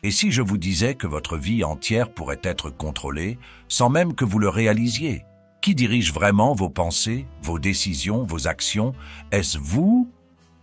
Et si je vous disais que votre vie entière pourrait être contrôlée, sans même que vous le réalisiez? Qui dirige vraiment vos pensées, vos décisions, vos actions? Est-ce vous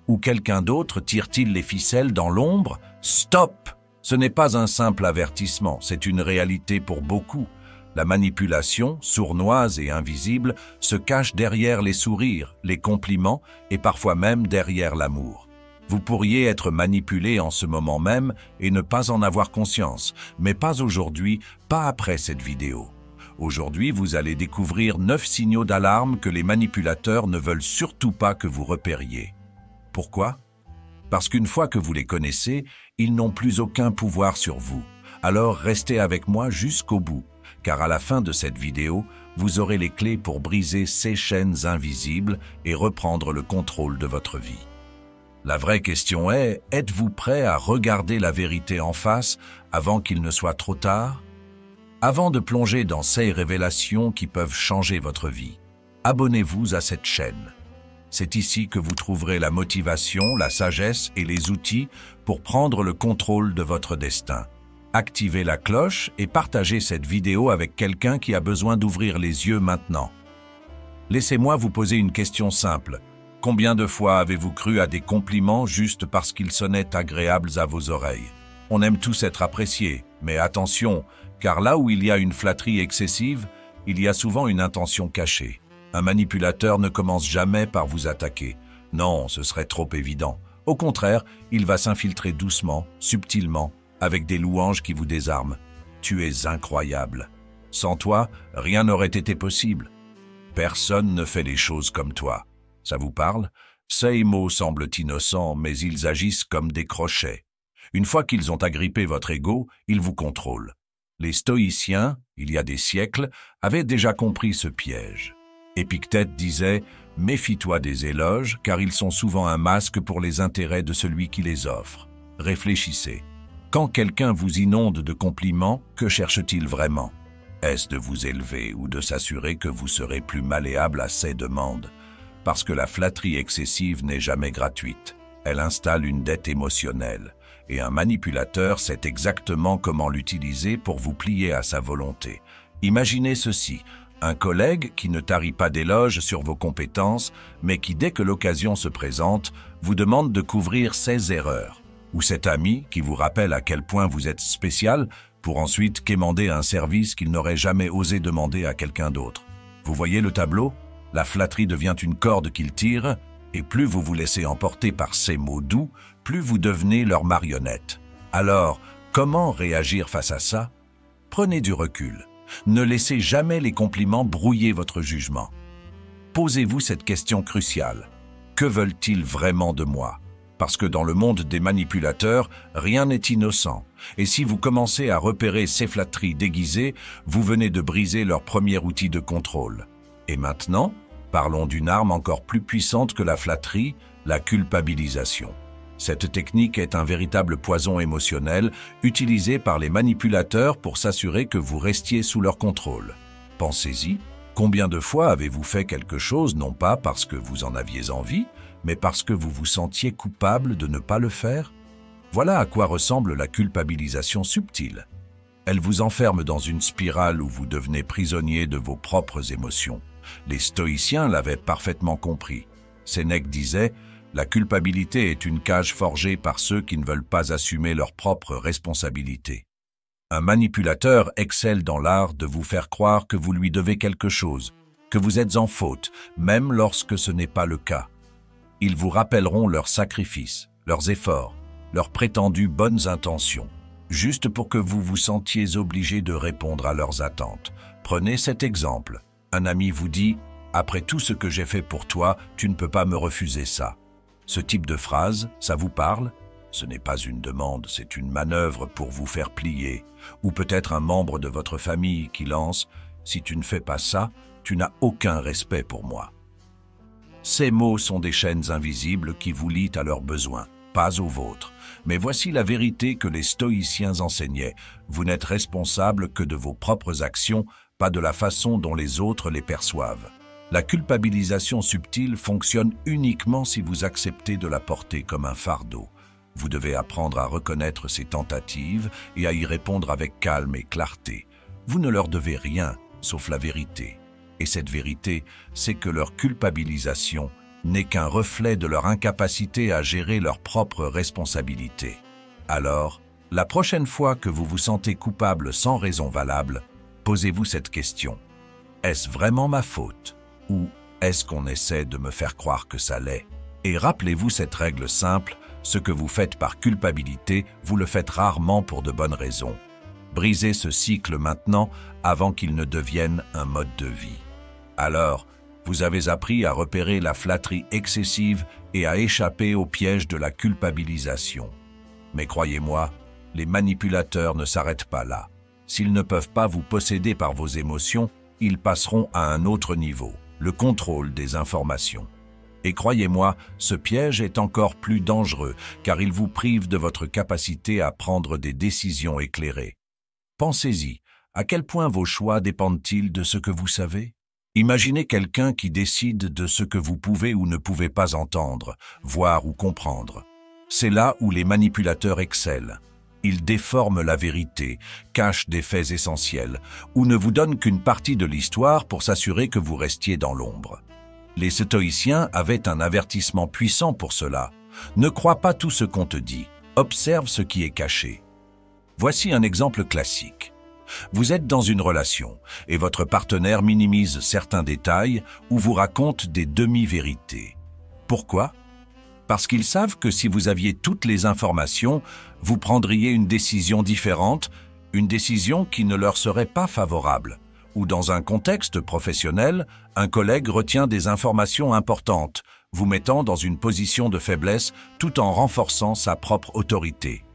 ou quelqu'un d'autre? Tire-t-il les ficelles dans l'ombre? Stop! Ce n'est pas un simple avertissement, c'est une réalité pour beaucoup. La manipulation, sournoise et invisible, se cache derrière les sourires, les compliments et parfois même derrière l'amour. Vous pourriez être manipulé en ce moment même et ne pas en avoir conscience, mais pas aujourd'hui, pas après cette vidéo. Aujourd'hui, vous allez découvrir 9 signaux d'alarme que les manipulateurs ne veulent surtout pas que vous repériez. Pourquoi? Parce qu'une fois que vous les connaissez, ils n'ont plus aucun pouvoir sur vous. Alors restez avec moi jusqu'au bout, car à la fin de cette vidéo, vous aurez les clés pour briser ces chaînes invisibles et reprendre le contrôle de votre vie. La vraie question est, êtes-vous prêt à regarder la vérité en face avant qu'il ne soit trop tard? Avant de plonger dans ces révélations qui peuvent changer votre vie, abonnez-vous à cette chaîne. C'est ici que vous trouverez la motivation, la sagesse et les outils pour prendre le contrôle de votre destin. Activez la cloche et partagez cette vidéo avec quelqu'un qui a besoin d'ouvrir les yeux maintenant. Laissez-moi vous poser une question simple. Combien de fois avez-vous cru à des compliments juste parce qu'ils sonnaient agréables à vos oreilles? On aime tous être appréciés, mais attention, car là où il y a une flatterie excessive, il y a souvent une intention cachée. Un manipulateur ne commence jamais par vous attaquer. Non, ce serait trop évident. Au contraire, il va s'infiltrer doucement, subtilement, avec des louanges qui vous désarment. Tu es incroyable. Sans toi, rien n'aurait été possible. Personne ne fait les choses comme toi. Ça vous parle? Ces mots semblent innocents, mais ils agissent comme des crochets. Une fois qu'ils ont agrippé votre ego, ils vous contrôlent. Les stoïciens, il y a des siècles, avaient déjà compris ce piège. Épictète disait « Méfie-toi des éloges, car ils sont souvent un masque pour les intérêts de celui qui les offre. » Réfléchissez. Quand quelqu'un vous inonde de compliments, que cherche-t-il vraiment? Est-ce de vous élever ou de s'assurer que vous serez plus malléable à ses demandes? Parce que la flatterie excessive n'est jamais gratuite. Elle installe une dette émotionnelle. Et un manipulateur sait exactement comment l'utiliser pour vous plier à sa volonté. Imaginez ceci, un collègue qui ne tarit pas d'éloges sur vos compétences, mais qui, dès que l'occasion se présente, vous demande de couvrir ses erreurs. Ou cet ami qui vous rappelle à quel point vous êtes spécial pour ensuite quémander un service qu'il n'aurait jamais osé demander à quelqu'un d'autre. Vous voyez le tableau? La flatterie devient une corde qu'il tire, et plus vous vous laissez emporter par ces mots doux, plus vous devenez leur marionnette. Alors, comment réagir face à ça? Prenez du recul. Ne laissez jamais les compliments brouiller votre jugement. Posez-vous cette question cruciale. Que veulent-ils vraiment de moi? Parce que dans le monde des manipulateurs, rien n'est innocent. Et si vous commencez à repérer ces flatteries déguisées, vous venez de briser leur premier outil de contrôle. Et maintenant, parlons d'une arme encore plus puissante que la flatterie, la culpabilisation. Cette technique est un véritable poison émotionnel utilisé par les manipulateurs pour s'assurer que vous restiez sous leur contrôle. Pensez-y, combien de fois avez-vous fait quelque chose non pas parce que vous en aviez envie, mais parce que vous vous sentiez coupable de ne pas le faire? Voilà à quoi ressemble la culpabilisation subtile. Elle vous enferme dans une spirale où vous devenez prisonnier de vos propres émotions. Les stoïciens l'avaient parfaitement compris. Sénèque disait « La culpabilité est une cage forgée par ceux qui ne veulent pas assumer leurs propres responsabilités. » Un manipulateur excelle dans l'art de vous faire croire que vous lui devez quelque chose, que vous êtes en faute, même lorsque ce n'est pas le cas. Ils vous rappelleront leurs sacrifices, leurs efforts, leurs prétendues bonnes intentions, juste pour que vous vous sentiez obligé de répondre à leurs attentes. Prenez cet exemple. Un ami vous dit « Après tout ce que j'ai fait pour toi, tu ne peux pas me refuser ça. » Ce type de phrase, ça vous parle? Ce n'est pas une demande, c'est une manœuvre pour vous faire plier. Ou peut-être un membre de votre famille qui lance « Si tu ne fais pas ça, tu n'as aucun respect pour moi. » Ces mots sont des chaînes invisibles qui vous lient à leurs besoins, pas aux vôtres. Mais voici la vérité que les stoïciens enseignaient. Vous n'êtes responsable que de vos propres actions, pas de la façon dont les autres les perçoivent. La culpabilisation subtile fonctionne uniquement si vous acceptez de la porter comme un fardeau. Vous devez apprendre à reconnaître ces tentatives et à y répondre avec calme et clarté. Vous ne leur devez rien, sauf la vérité. Et cette vérité, c'est que leur culpabilisation n'est qu'un reflet de leur incapacité à gérer leurs propres responsabilités. Alors, la prochaine fois que vous vous sentez coupable sans raison valable, posez-vous cette question. Est-ce vraiment ma faute? Ou est-ce qu'on essaie de me faire croire que ça l'est? Et rappelez-vous cette règle simple, ce que vous faites par culpabilité, vous le faites rarement pour de bonnes raisons. Brisez ce cycle maintenant avant qu'il ne devienne un mode de vie. Alors, vous avez appris à repérer la flatterie excessive et à échapper au piège de la culpabilisation. Mais croyez-moi, les manipulateurs ne s'arrêtent pas là. S'ils ne peuvent pas vous posséder par vos émotions, ils passeront à un autre niveau, le contrôle des informations. Et croyez-moi, ce piège est encore plus dangereux car il vous prive de votre capacité à prendre des décisions éclairées. Pensez-y, à quel point vos choix dépendent-ils de ce que vous savez? Imaginez quelqu'un qui décide de ce que vous pouvez ou ne pouvez pas entendre, voir ou comprendre. C'est là où les manipulateurs excellent. Ils déforment la vérité, cachent des faits essentiels, ou ne vous donnent qu'une partie de l'histoire pour s'assurer que vous restiez dans l'ombre. Les stoïciens avaient un avertissement puissant pour cela. Ne crois pas tout ce qu'on te dit, observe ce qui est caché. Voici un exemple classique. Vous êtes dans une relation et votre partenaire minimise certains détails ou vous raconte des demi-vérités. Pourquoi? Parce qu'ils savent que si vous aviez toutes les informations, vous prendriez une décision différente, une décision qui ne leur serait pas favorable. Ou dans un contexte professionnel, un collègue retient des informations importantes, vous mettant dans une position de faiblesse tout en renforçant sa propre autorité.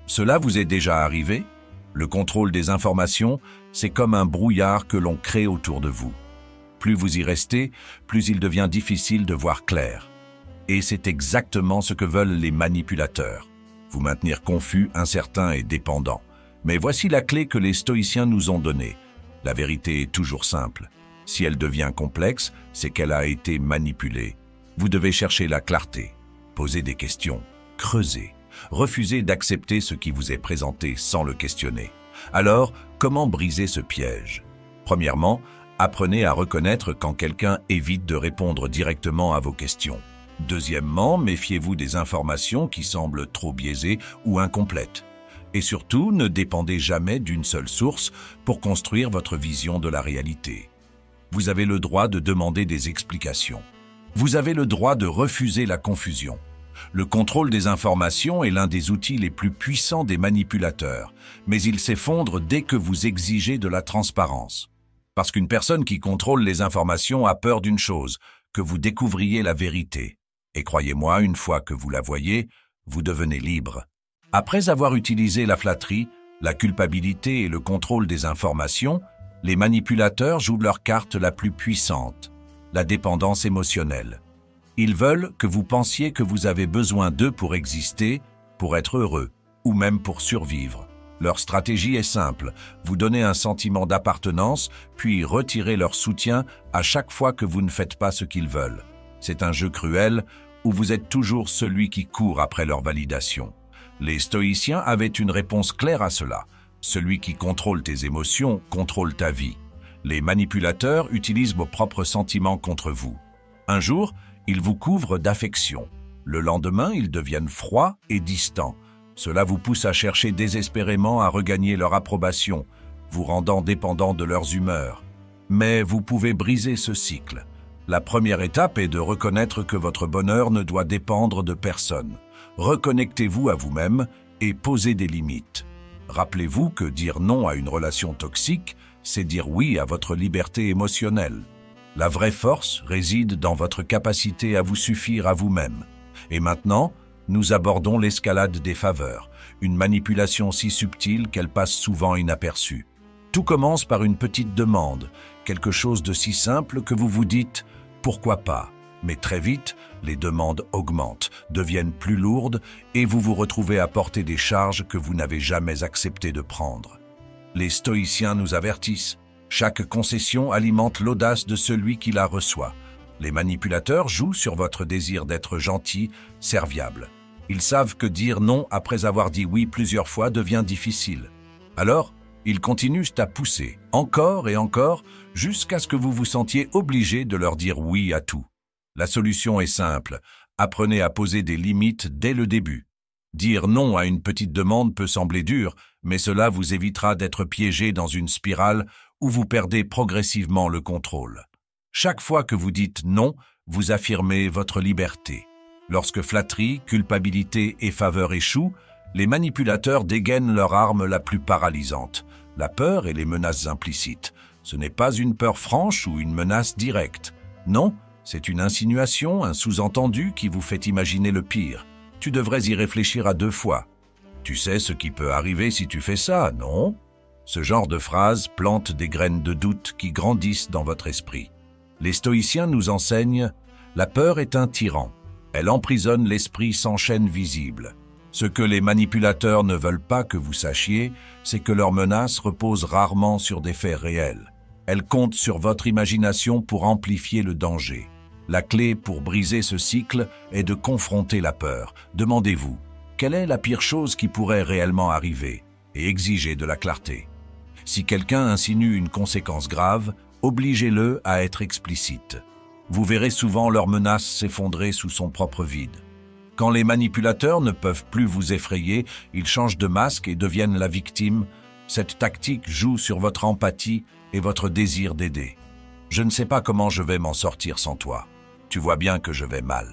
Cela vous est déjà arrivé? Le contrôle des informations, c'est comme un brouillard que l'on crée autour de vous. Plus vous y restez, plus il devient difficile de voir clair. Et c'est exactement ce que veulent les manipulateurs. Vous maintenir confus, incertain et dépendant. Mais voici la clé que les stoïciens nous ont donnée. La vérité est toujours simple. Si elle devient complexe, c'est qu'elle a été manipulée. Vous devez chercher la clarté, poser des questions, creuser, refuser d'accepter ce qui vous est présenté sans le questionner. Alors, comment briser ce piège? Premièrement, apprenez à reconnaître quand quelqu'un évite de répondre directement à vos questions. Deuxièmement, méfiez-vous des informations qui semblent trop biaisées ou incomplètes. Et surtout, ne dépendez jamais d'une seule source pour construire votre vision de la réalité. Vous avez le droit de demander des explications. Vous avez le droit de refuser la confusion. Le contrôle des informations est l'un des outils les plus puissants des manipulateurs, mais il s'effondre dès que vous exigez de la transparence. Parce qu'une personne qui contrôle les informations a peur d'une chose, que vous découvriez la vérité. Et croyez-moi, une fois que vous la voyez, vous devenez libre. Après avoir utilisé la flatterie, la culpabilité et le contrôle des informations, les manipulateurs jouent leur carte la plus puissante, la dépendance émotionnelle. Ils veulent que vous pensiez que vous avez besoin d'eux pour exister, pour être heureux, ou même pour survivre. Leur stratégie est simple, vous donner un sentiment d'appartenance, puis retirer leur soutien à chaque fois que vous ne faites pas ce qu'ils veulent. C'est un jeu cruel où vous êtes toujours celui qui court après leur validation. Les stoïciens avaient une réponse claire à cela. Celui qui contrôle tes émotions contrôle ta vie. Les manipulateurs utilisent vos propres sentiments contre vous. Un jour, ils vous couvrent d'affection. Le lendemain, ils deviennent froids et distants. Cela vous pousse à chercher désespérément à regagner leur approbation, vous rendant dépendant de leurs humeurs. Mais vous pouvez briser ce cycle. La première étape est de reconnaître que votre bonheur ne doit dépendre de personne. Reconnectez-vous à vous-même et posez des limites. Rappelez-vous que dire non à une relation toxique, c'est dire oui à votre liberté émotionnelle. La vraie force réside dans votre capacité à vous suffire à vous-même. Et maintenant, nous abordons l'escalade des faveurs, une manipulation si subtile qu'elle passe souvent inaperçue. Tout commence par une petite demande, quelque chose de si simple que vous vous dites « pourquoi pas ?» Mais très vite, les demandes augmentent, deviennent plus lourdes et vous vous retrouvez à porter des charges que vous n'avez jamais accepté de prendre. Les stoïciens nous avertissent. Chaque concession alimente l'audace de celui qui la reçoit. Les manipulateurs jouent sur votre désir d'être gentil, serviable. Ils savent que dire non après avoir dit oui plusieurs fois devient difficile. Alors, ils continuent à pousser, encore et encore, jusqu'à ce que vous vous sentiez obligé de leur dire oui à tout. La solution est simple. Apprenez à poser des limites dès le début. Dire non à une petite demande peut sembler dur, mais cela vous évitera d'être piégé dans une spirale où vous perdez progressivement le contrôle. Chaque fois que vous dites non, vous affirmez votre liberté. Lorsque flatterie, culpabilité et faveur échouent, les manipulateurs dégainent leur arme la plus paralysante, la peur et les menaces implicites. Ce n'est pas une peur franche ou une menace directe. Non, c'est une insinuation, un sous-entendu qui vous fait imaginer le pire. Tu devrais y réfléchir à 2 fois. Tu sais ce qui peut arriver si tu fais ça, non? Ce genre de phrase plante des graines de doute qui grandissent dans votre esprit. Les stoïciens nous enseignent « La peur est un tyran. Elle emprisonne l'esprit sans chaîne visible. » Ce que les manipulateurs ne veulent pas que vous sachiez, c'est que leurs menaces reposent rarement sur des faits réels. Elles comptent sur votre imagination pour amplifier le danger. La clé pour briser ce cycle est de confronter la peur. Demandez-vous, quelle est la pire chose qui pourrait réellement arriver? Et exigez de la clarté. Si quelqu'un insinue une conséquence grave, obligez-le à être explicite. Vous verrez souvent leurs menaces s'effondrer sous son propre vide. Quand les manipulateurs ne peuvent plus vous effrayer, ils changent de masque et deviennent la victime. Cette tactique joue sur votre empathie et votre désir d'aider. Je ne sais pas comment je vais m'en sortir sans toi. Tu vois bien que je vais mal.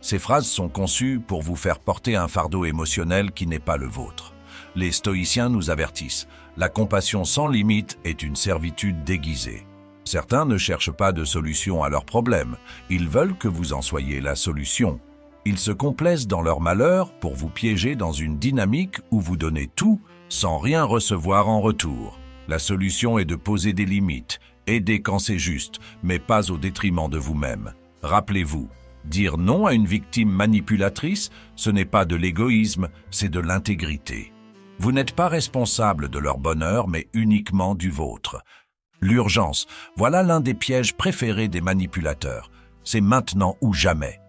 Ces phrases sont conçues pour vous faire porter un fardeau émotionnel qui n'est pas le vôtre. Les stoïciens nous avertissent, la compassion sans limite est une servitude déguisée. Certains ne cherchent pas de solution à leurs problèmes, ils veulent que vous en soyez la solution. Ils se complaisent dans leur malheur pour vous piéger dans une dynamique où vous donnez tout sans rien recevoir en retour. La solution est de poser des limites, aider quand c'est juste, mais pas au détriment de vous-même. Rappelez-vous, dire non à une victime manipulatrice, ce n'est pas de l'égoïsme, c'est de l'intégrité. Vous n'êtes pas responsable de leur bonheur, mais uniquement du vôtre. L'urgence, voilà l'un des pièges préférés des manipulateurs. C'est maintenant ou jamais.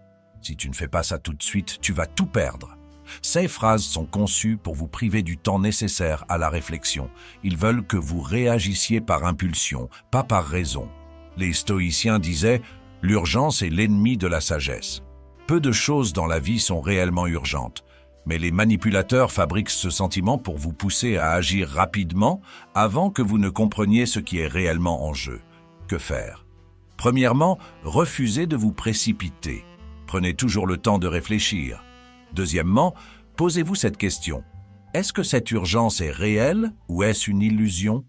Si tu ne fais pas ça tout de suite, tu vas tout perdre. Ces phrases sont conçues pour vous priver du temps nécessaire à la réflexion. Ils veulent que vous réagissiez par impulsion, pas par raison. Les stoïciens disaient « L'urgence est l'ennemi de la sagesse ». Peu de choses dans la vie sont réellement urgentes, mais les manipulateurs fabriquent ce sentiment pour vous pousser à agir rapidement avant que vous ne compreniez ce qui est réellement en jeu. Que faire? Premièrement, refusez de vous précipiter. Prenez toujours le temps de réfléchir. Deuxièmement, posez-vous cette question. Est-ce que cette urgence est réelle ou est-ce une illusion?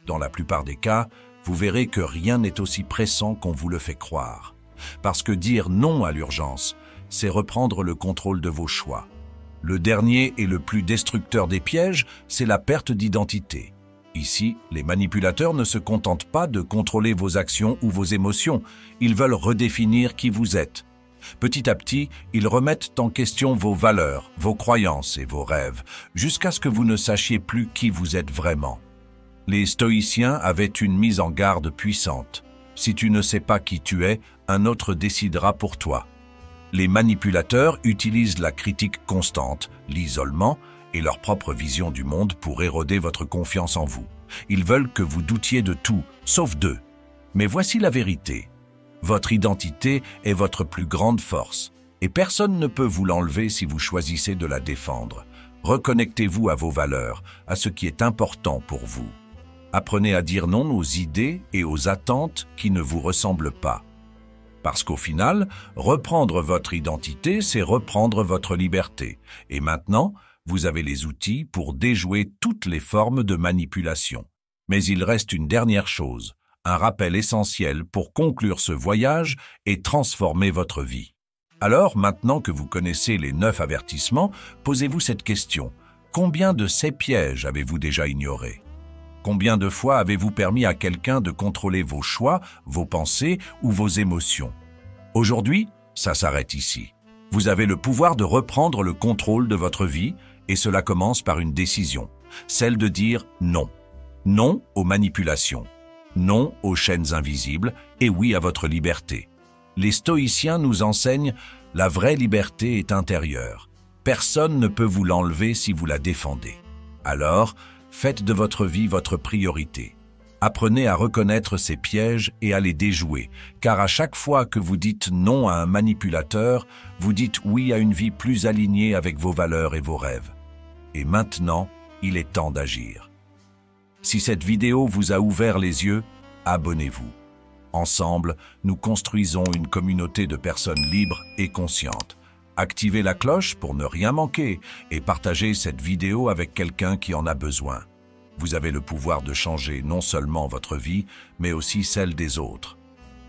Dans la plupart des cas, vous verrez que rien n'est aussi pressant qu'on vous le fait croire. Parce que dire non à l'urgence, c'est reprendre le contrôle de vos choix. Le dernier et le plus destructeur des pièges, c'est la perte d'identité. Ici, les manipulateurs ne se contentent pas de contrôler vos actions ou vos émotions, ils veulent redéfinir qui vous êtes. Petit à petit, ils remettent en question vos valeurs, vos croyances et vos rêves, jusqu'à ce que vous ne sachiez plus qui vous êtes vraiment. Les stoïciens avaient une mise en garde puissante. Si tu ne sais pas qui tu es, un autre décidera pour toi. Les manipulateurs utilisent la critique constante, l'isolement et leur propre vision du monde pour éroder votre confiance en vous. Ils veulent que vous doutiez de tout, sauf d'eux. Mais voici la vérité. Votre identité est votre plus grande force, et personne ne peut vous l'enlever si vous choisissez de la défendre. Reconnectez-vous à vos valeurs, à ce qui est important pour vous. Apprenez à dire non aux idées et aux attentes qui ne vous ressemblent pas. Parce qu'au final, reprendre votre identité, c'est reprendre votre liberté. Et maintenant, vous avez les outils pour déjouer toutes les formes de manipulation. Mais il reste une dernière chose, un rappel essentiel pour conclure ce voyage et transformer votre vie. Alors, maintenant que vous connaissez les 9 avertissements, posez-vous cette question. Combien de ces pièges avez-vous déjà ignorés? Combien de fois avez-vous permis à quelqu'un de contrôler vos choix, vos pensées ou vos émotions? Aujourd'hui, ça s'arrête ici. Vous avez le pouvoir de reprendre le contrôle de votre vie et cela commence par une décision, celle de dire non. Non aux manipulations, non aux chaînes invisibles et oui à votre liberté. Les stoïciens nous enseignent la vraie liberté est intérieure. Personne ne peut vous l'enlever si vous la défendez. Alors, faites de votre vie votre priorité. Apprenez à reconnaître ces pièges et à les déjouer, car à chaque fois que vous dites non à un manipulateur, vous dites oui à une vie plus alignée avec vos valeurs et vos rêves. Et maintenant, il est temps d'agir. Si cette vidéo vous a ouvert les yeux, abonnez-vous. Ensemble, nous construisons une communauté de personnes libres et conscientes. Activez la cloche pour ne rien manquer et partagez cette vidéo avec quelqu'un qui en a besoin. Vous avez le pouvoir de changer non seulement votre vie, mais aussi celle des autres.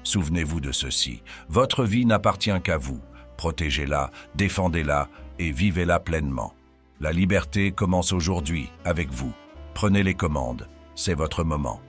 Souvenez-vous de ceci, votre vie n'appartient qu'à vous. Protégez-la, défendez-la et vivez-la pleinement. La liberté commence aujourd'hui avec vous. Prenez les commandes, c'est votre moment.